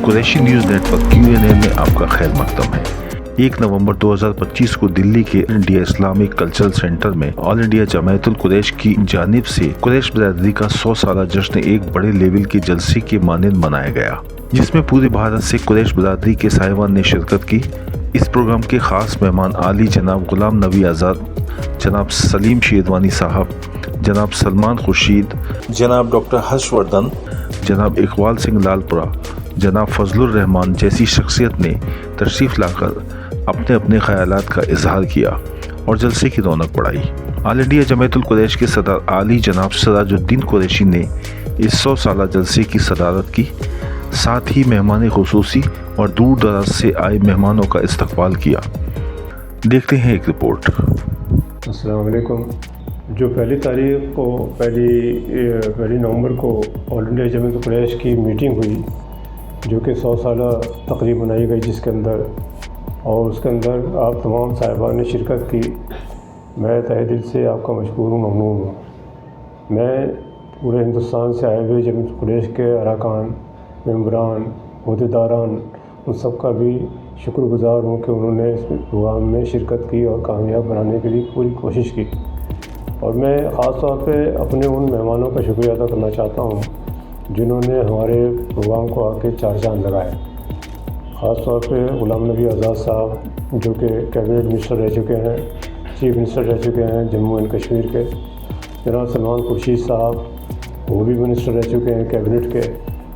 Qureshi news network QNA में आपका खैर मकदम है। 1 नवंबर 2025 को दिल्ली के इंडिया इस्लामिक कल्चरल सेंटर में ऑल इंडिया जमायतुल कुरैश की जानिब से कुरैश बिरादरी का 100 साला जश्न एक बड़े लेवल के जलसे के मानंद मनाया गया, जिसमें पूरे भारत से कुरैश बिरादरी के साहिबान ने शिरकत की। इस प्रोग्राम के खास मेहमान आली जनाब गुलाम नबी आज़ाद, जनाब सलीम शेरवानी साहब, जनाब सलमान खुर्शीद, जनाब डॉक्टर हर्षवर्धन, जनाब इकबाल सिंह लालपुरा, जनाब फजलुर रहमान जैसी शख्सियत ने तशरीफ़ लाकर अपने अपने ख़यालात का इजहार किया और जलसे की रौनक बढ़ाई। ऑल इंडिया जमायतुल कुरैश के सदर आली जनाब सिराजुद्दीन कुरैशी ने इस 100 साला जलसे की सदारत की, साथ ही मेहमान खुसूसी और दूर दराज से आए मेहमानों का इस्तकबाल किया। देखते हैं एक रिपोर्ट। अस्सलाम वालेकुम। जो पहली तारीख को पहली नवंबर को ऑल इंडिया जमायतुल कुरैश की मीटिंग हुई, जो कि 100 साला तकरीब मनाई गई, जिसके अंदर और उसके अंदर आप तमाम साहिबान ने शिरकत की। मैं तहे दिल से आपका मशकूर हूँ, ममनून हूँ। मैं पूरे हिंदुस्तान से आए हुए जमायतुल कुरैश के अरकान, मेंबरान, अहदेदारान, उन सब का भी शुक्रगुज़ार हूँ कि उन्होंने इस प्रोग्राम में शिरकत की और कामयाब बनाने के लिए पूरी कोशिश की। और मैं ख़ास तौर पे अपने उन मेहमानों का शुक्रिया अदा करना चाहता हूँ जिन्होंने हमारे प्रोग्राम को आके चार चांद लगाए। ख़ास तौर पे गुलाम नबी आज़ाद साहब, जो कि कैबिनेट मिनिस्टर रह चुके हैं, चीफ मिनिस्टर रह चुके हैं जम्मू एंड कश्मीर के। जनाब सलमान खुर्शीद साहब, वो भी मिनिस्टर रह चुके हैं कैबिनेट के,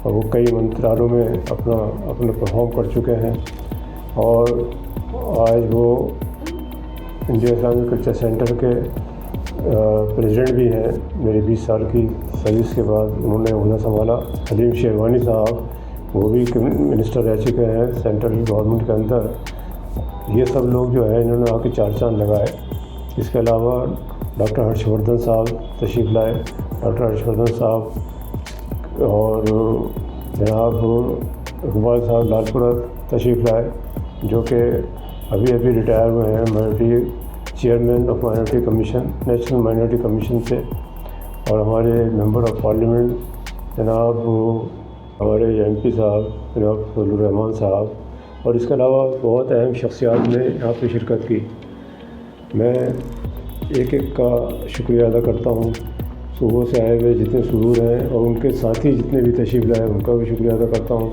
और वो कई मंत्रालयों में अपना परफॉर्म कर चुके हैं। और आज वो इंडिया इस्लामिक कल्चर सेंटर के प्रेसिडेंट भी हैं। मेरे 20 साल की सर्विस के बाद उन्होंने ओहदा संभाला। सलीम शेरवानी साहब, वो भी मिनिस्टर रह चुके हैं सेंट्रल गवर्नमेंट के अंदर। ये सब लोग जो है इन्होंने आके चार चांद लगाए। इसके अलावा डॉक्टर हर्षवर्धन साहब तशरीफ़ लाए। डॉक्टर हर्षवर्धन साहब और जनाब इकबाल साहब लालपुरा तशरीफ़ लाए, जो कि अभी रिटायर हुए हैं minority chairman of minority commission, national minority commission से। और हमारे मेंबर ऑफ पार्लियामेंट जनाब हमारे MP साहब जनाब फजलुर रहमान साहब, और इसके अलावा बहुत अहम शख्सियात ने यहाँ पे शिरकत की। मैं एक का शुक्रिया अदा करता हूँ। सुबह से आए हुए जितने सुरूर हैं और उनके साथी जितने भी तशरीफ़ लाए, उनका भी शुक्रिया अदा करता हूँ।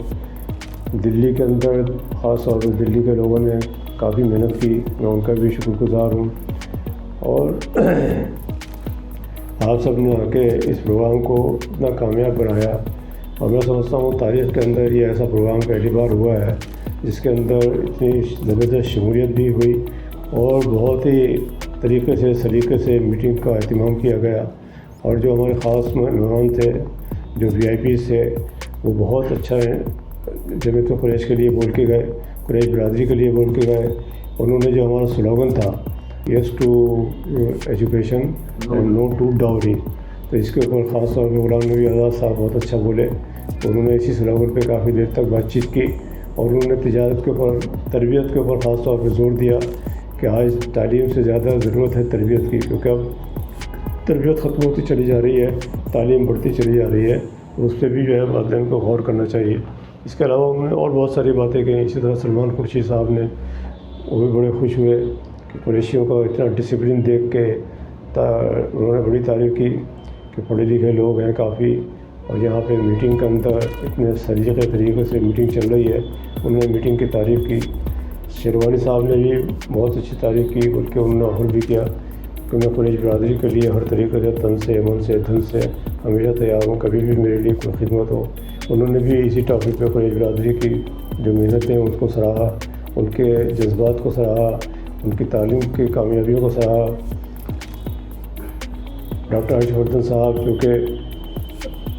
दिल्ली के अंदर ख़ास तौर पर दिल्ली के लोगों ने काफ़ी मेहनत की, मैं उनका भी शुक्रगुज़ार हूँ। और आप सब ने आके इस प्रोग्राम को इतना कामयाब बनाया। और मैं समझता हूँ तारीख़ के अंदर ये ऐसा प्रोग्राम पहली बार हुआ है जिसके अंदर इतनी ज़बरदस्त शमूलियत भी हुई और बहुत ही तरीक़े से सलीक़े से मीटिंग का एहतमाम किया गया। और जो हमारे ख़ास मेहमान थे, जो VIPs थे, वो बहुत अच्छा जमायतुल कुरैश के लिए बोल के गए, कुरैश बिरादरी के लिए बोल के गए। उन्होंने जो हमारा स्लोगन था, yes to education and no to dowry, तो इसके ऊपर ख़ास तौर पर गुलाम नबी आज़ाद साहब बहुत अच्छा बोले। तो उन्होंने इसी स्लोगन पे काफ़ी देर तक बातचीत की और उन्होंने तिजारत के ऊपर, तरबियत के ऊपर ख़ास तौर पर जोर दिया कि आज तालीम से ज़्यादा ज़रूरत है तरबियत की, क्योंकि अब तरबियत ख़त्म होती चली जा रही है, तालीम बढ़ती चली जा रही है। उस पर भी जो है वालिदैन को गौर करना चाहिए। इसके अलावा उन्होंने और बहुत सारी बातें कही। इसी तरह सलमान खुर्शीद साहब ने, वो भी बड़े खुश हुए कि कुरैशियों का इतना डिसिप्लिन देख के उन्होंने बड़ी तारीफ़ की कि पढ़े लिखे लोग हैं काफ़ी, और यहाँ पे मीटिंग के अंदर इतने सलीक़े तरीक़े से मीटिंग चल रही है। उन्होंने मीटिंग की तारीफ़ की। शेरवानी साहब ने भी बहुत अच्छी तारीफ़ की, बल्कि उन्होंने ऑफर भी किया कि मैं कुरैश बिरादरी के लिए हर तरीक़े से तन से, मन से, धन से हमेशा तैयार हूँ, कभी भी मेरे लिए कोई खिदमत हो। उन्होंने भी इसी टॉपिक पे कुरैश बिरादरी की जो मेहनतें हैं उसको सराहा, उनके जज्बात को सराहा, उनकी तालीम की कामयाबियों को सराहा। डॉक्टर हर्षवर्धन साहब, जो कि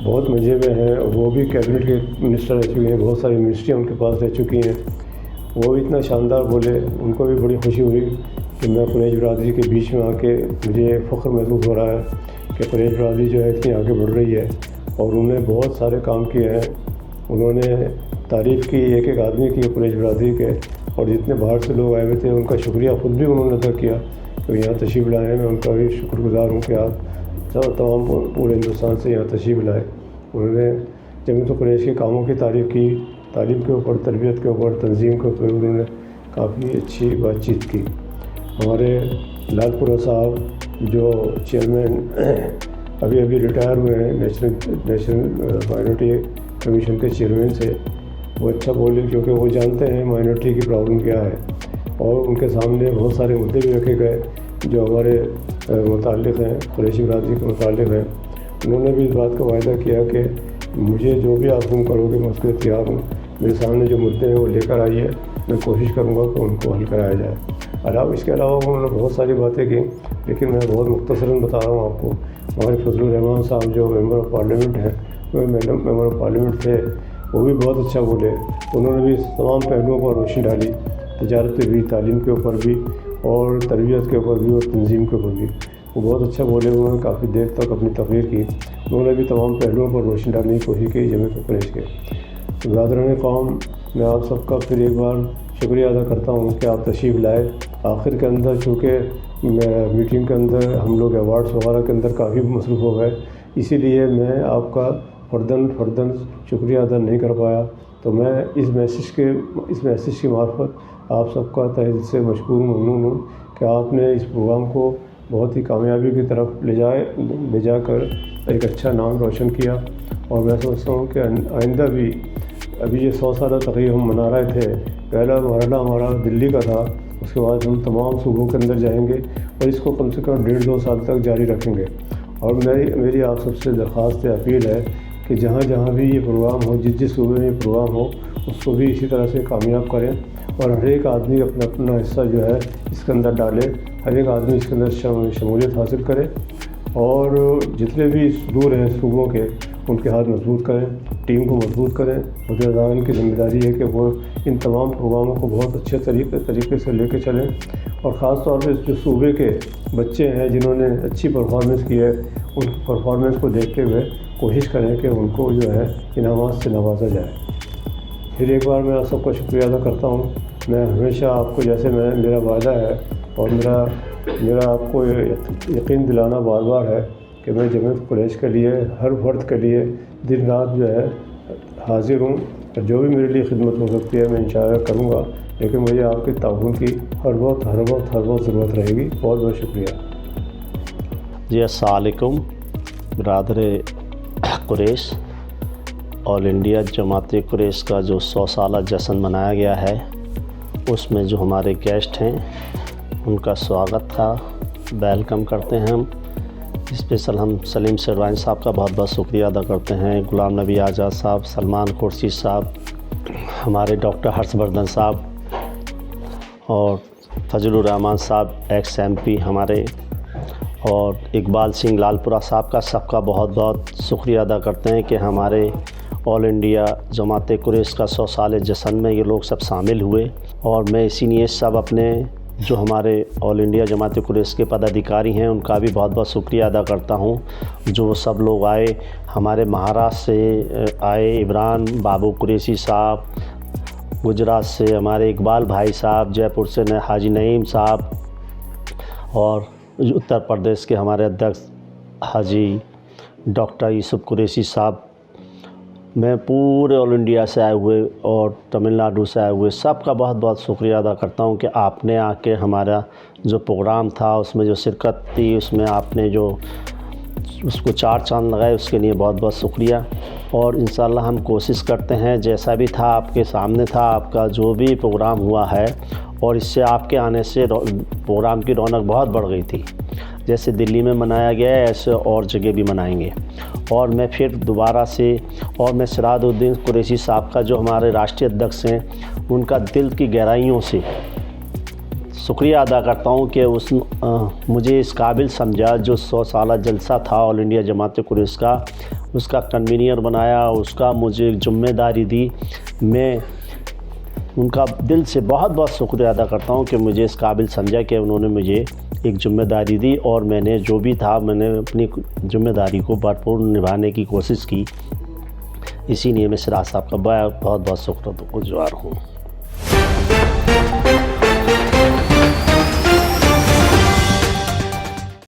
बहुत मज़े में हैं, वो भी कैबिनेट के मिनिस्टर रह चुके हैं, बहुत सारी मिनिस्ट्रियाँ उनके पास रह चुकी हैं। वो इतना शानदार बोले, उनको भी बड़ी खुशी हुई कि मैं कुरैश बिरादरी के बीच में आके मुझे फ़ख्र महसूस हो रहा है कि कुरैश बिरादरी जो है इतनी आगे बढ़ रही है। और उन्होंने बहुत सारे काम किए हैं। उन्होंने तारीफ़ की एक आदमी की कुरैश बिरादरी के, और जितने बाहर से लोग आए हुए थे उनका शुक्रिया ख़ुद भी उन्होंने अदा किया। तो यहाँ तशरीफ़ लाए हैं, मैं उनका भी शुक्रगुज़ार हूँ कि आप तमाम पूरे हिंदुस्तान से यहाँ तशरीफ़ लाए। उन्होंने जमायतुल कुरैश के कामों की तारीफ़ की, تعلیم کے اوپر، تربیت کے اوپر، تنظیم کے اوپر انہوں نے کافی اچھی بات چیت کی۔ ہمارے لال پورہ صاحب جو چیئرمین ابھی ریٹائر ہوئے ہیں نیشنل مائنورٹی کمیشن کے چیئرمین سے، وہ اچھا بولے کیونکہ وہ جانتے ہیں مائنورٹی کی پرابلم کیا ہے، اور ان کے سامنے بہت سارے مدعے بھی رکھے گئے جو ہمارے متعلق ہیں، قریشی برادری کے متعلق ہیں۔ انہوں نے بھی اس بات کا وعدہ کیا کہ مجھے جو بھی آپ حکم کرو گے میں اس کے تیار ہوں، میرے سامنے جو مدعے ہیں وہ لے کر آئیے، میں کوشش کروں گا کہ ان کو حل کرایا جائے۔ اس کے علاوہ انہوں نے بہت ساری باتیں کی، لیکن میں بہت مختصراً بتا رہا ہوں آپ کو۔ ہمارے فضل الرحمان صاحب جو ممبر آف پارلیمنٹ ہیں، ممبر آف پارلیمنٹ تھے، وہ بھی بہت اچھا بولے۔ انہوں نے بھی تمام پہلوؤں پر روشنی ڈالی، تجارت پہ بھی، تعلیم کے اوپر بھی، اور تربیت کے اوپر بھی، اور تنظیم کے اوپر بھی۔ وہ بہت اچھا بولے، انہوں نے کافی دیر تک اپنی تقریر کی، انہوں نے بھی تمام پہلوؤں پر روشنی ڈالنے کی کوشش کی جمعیت قریش کے۔ برادران قوم، میں آپ سب کا پھر ایک بار شکریہ ادا کرتا ہوں کہ آپ تشریف لائے۔ آخر کے اندر چونکہ میٹنگ کے اندر ہم لوگ ایوارڈس وغیرہ کے اندر کافی مصروف ہو گئے، اسی لیے میں آپ کا فرداً شکریہ ادا نہیں کر پایا، تو میں اس میسیج کی معرفت آپ سب کا تہہ دل سے مشکور ممنون ہوں کہ آپ نے اس پروگرام کو بہت ہی کامیابی کی طرف لے جا کر ایک اچھا نام روشن کیا۔ اور میں سمجھتا ہوں کہ آئندہ بھی، ابھی یہ 100 سالہ تقریب ہم منا رہے تھے، پہلا مرحلہ ہمارا دلی کا تھا، اس کے بعد ہم تمام صوبوں کے اندر جائیں گے اور اس کو کم سے کم 1.5-2 سال تک جاری رکھیں گے۔ اور میری آپ سب سے درخواست ہے، اپیل ہے کہ جہاں بھی یہ پروگرام ہو، جس صوبے میں یہ پروگرام ہو، اس کو بھی اسی طرح سے کامیاب کریں، اور ہر ایک آدمی اپنا حصہ جو ہے اس کے اندر ڈالے، ہر ایک آدمی اس کے اندر شمولیت حاصل کرے، اور جتنے بھی دور ہیں صوبوں کے، ان کے ہاتھ مضبوط کریں، ٹیم کو مضبوط کریں۔ عہدیداران کی ذمہ داری ہے کہ وہ ان تمام پروگراموں کو بہت اچھے طریقے سے لے کے چلیں، اور خاص طور پہ جو صوبے کے بچے ہیں جنہوں نے اچھی پرفارمنس کی ہے، ان پرفارمنس کو دیکھتے ہوئے کوشش کریں کہ ان کو جو ہے انعامات سے نوازا جائے۔ پھر ایک بار میں آپ سب کا شکریہ ادا کرتا ہوں۔ میں ہمیشہ آپ کو، جیسے میرا وعدہ ہے اور میرا آپ کو یقین دلانا بار بار ہے کہ میں جمعیت قریش کے لیے، ہر فرد کے لیے دن رات جو ہے حاضر ہوں، اور جو بھی میرے لیے خدمت ہو سکتی ہے میں انشاءاللہ کروں گا، لیکن مجھے آپ کے تعاون کی ہر وقت ضرورت رہے گی۔ بہت بہت شکریہ۔ جی السلام علیکم برادر قریش۔ آل انڈیا جماعت قریش کا جو 100 سالہ جشن منایا گیا ہے، اس میں جو ہمارے گیسٹ ہیں ان کا سواگت تھا، ویلکم کرتے ہیں ہم۔ اسپیشل ہم سلیم شیروانی صاحب کا بہت بہت شکریہ ادا کرتے ہیں، غلام نبی آزاد صاحب، سلمان خورشید صاحب، ہمارے ڈاکٹر ہرش وردھن صاحب، اور فضل الرحمان صاحب ایکس MP ہمارے، اور اقبال سنگھ لال پورہ صاحب کا، سب کا بہت بہت شکریہ ادا کرتے ہیں کہ ہمارے آل انڈیا جماعت قریش کا 100 سالہ جشن میں یہ لوگ سب شامل ہوئے۔ اور میں اسی لیے سب اپنے جو ہمارے آل انڈیا جماعت قریش کے پدادھیکاری ہیں ان کا بھی بہت بہت شکریہ ادا کرتا ہوں، جو سب لوگ آئے۔ ہمارے مہاراشٹر سے آئے عمران بابو قریشی صاحب، گجرات سے ہمارے اقبال بھائی صاحب، جے پور سے حاجی نعیم صاحب، اور اتر پردیش کے ہمارے ادھیکش حاجی ڈاکٹر یوسف قریشی صاحب، میں پورے آل انڈیا سے آئے ہوئے اور تمل ناڈو سے آئے ہوئے سب کا بہت بہت شکریہ ادا کرتا ہوں کہ آپ نے آ کے ہمارا جو پروگرام تھا اس میں جو شرکت تھی، اس میں آپ نے جو اس کو 4 چاند لگائے، اس کے لیے بہت بہت شکریہ۔ اور انشاءاللہ ہم کوشش کرتے ہیں، جیسا بھی تھا آپ کے سامنے تھا، آپ کا جو بھی پروگرام ہوا ہے، اور اس سے آپ کے آنے سے پروگرام کی رونق بہت بڑھ گئی تھی۔ جیسے دلی میں منایا گیا ہے ایسے اور جگہ بھی منائیں گے۔ اور میں پھر دوبارہ سے، اور میں سراج الدین قریشی صاحب کا جو ہمارے راشٹریہ ادھیکش ہیں، ان کا دل کی گہرائیوں سے شکریہ ادا کرتا ہوں کہ مجھے اس قابل سمجھا، جو 100 سالہ جلسہ تھا آل انڈیا جماعت قریش کا، اس کا کنوینر بنایا، اس کا مجھے ذمہ داری دی۔ میں ان کا دل سے بہت بہت شکریہ ادا کرتا ہوں کہ مجھے اس قابل سمجھا کہ انہوں نے مجھے ایک ذمہ داری دی، اور میں نے جو بھی تھا میں نے اپنی ذمہ داری کو بھرپور نبھانے کی کوشش کی۔ اسی لیے میں سراج صاحب کا بہت بہت شکر گزار ہوں۔